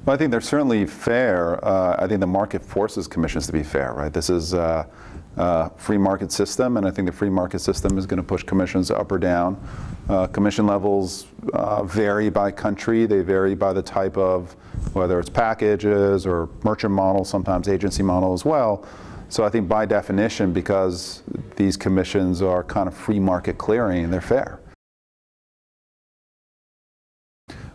Well, I think they're certainly fair. I think the market forces commissions to be fair, right? This is a free market system, and I think the free market system is going to push commissions up or down. Commission levels vary by country. They vary by the type of, whether it's packages or merchant model, sometimes agency model as well. So I think by definition, because these commissions are kind of free market clearing, they're fair.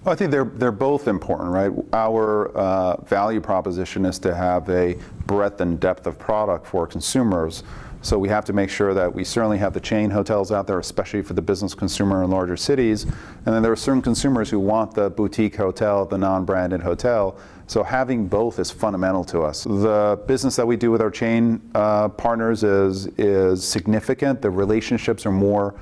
Well, I think they're both important, right? Our value proposition is to have a breadth and depth of product for consumers. So we have to make sure that we certainly have the chain hotels out there, especially for the business consumer in larger cities. And then there are certain consumers who want the boutique hotel, the non-branded hotel. So having both is fundamental to us. The business that we do with our chain partners is significant. The relationships are more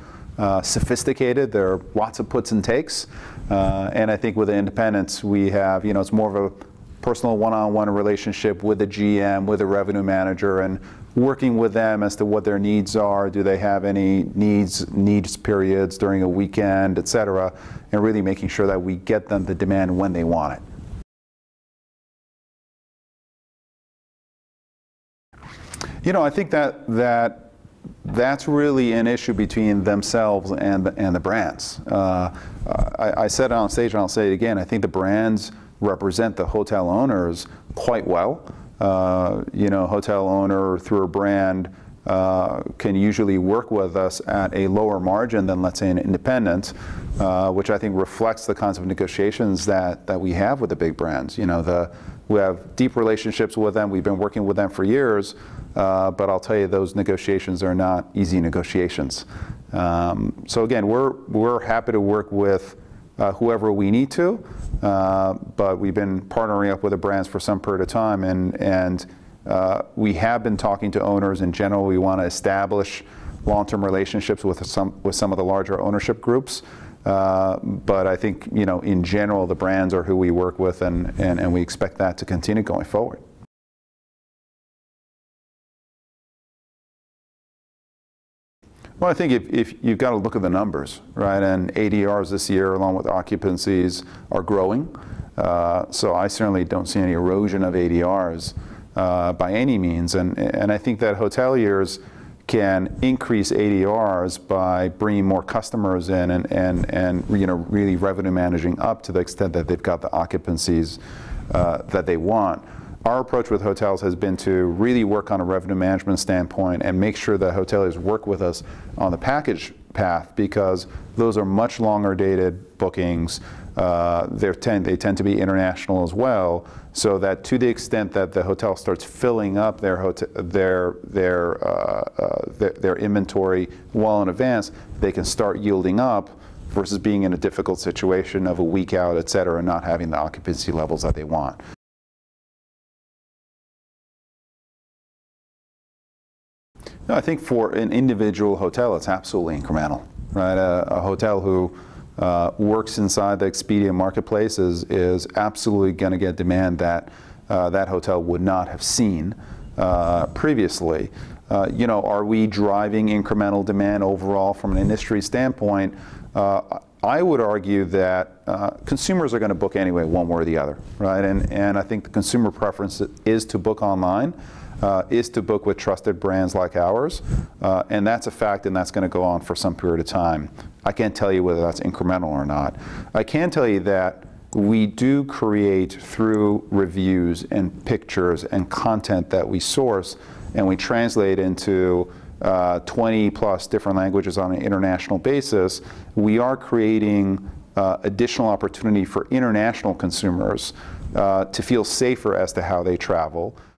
sophisticated. There are lots of puts and takes. And I think with the independents, we have, it's more of a personal one-on-one relationship with the GM, with the revenue manager, and working with them as to what their needs are. Do they have any needs periods during a weekend, et cetera, and really making sure that we get them the demand when they want it. I think that's really an issue between themselves and the brands. I said it on stage, and I'll say it again. I think the brands represent the hotel owners quite well. Hotel owner through a brand can usually work with us at a lower margin than, let's say, an independent, which I think reflects the kinds of negotiations that we have with the big brands. We have deep relationships with them. We've been working with them for years. But I'll tell you, those negotiations are not easy negotiations. So again, we're happy to work with whoever we need to, but we've been partnering up with the brands for some period of time, and we have been talking to owners in general. We want to establish long-term relationships with some of the larger ownership groups. But I think, in general, the brands are who we work with, and we expect that to continue going forward. Well, I think if you've got to look at the numbers, right? And ADRs this year, along with occupancies, are growing. So I certainly don't see any erosion of ADRs by any means. And I think that hoteliers can increase ADRs by bringing more customers in and really revenue managing up to the extent that they've got the occupancies that they want. Our approach with hotels has been to really work on a revenue management standpoint and make sure that hoteliers work with us on the package path, because those are much longer dated bookings. They tend to be international as well, so that to the extent that the hotel starts filling up their inventory well in advance, they can start yielding up versus being in a difficult situation of a week out, et cetera, and not having the occupancy levels that they want. No, I think for an individual hotel, it's absolutely incremental, right? A hotel who works inside the Expedia marketplace is absolutely going to get demand that that hotel would not have seen previously. Are we driving incremental demand overall from an industry standpoint? I would argue that consumers are going to book anyway, one way or the other, right? And I think the consumer preference is to book online. Is to book with trusted brands like ours, and that's a fact, and that's going to go on for some period of time. I can't tell you whether that's incremental or not. I can tell you that we do create, through reviews and pictures and content that we source and we translate into 20 plus different languages on an international basis, we are creating additional opportunity for international consumers to feel safer as to how they travel.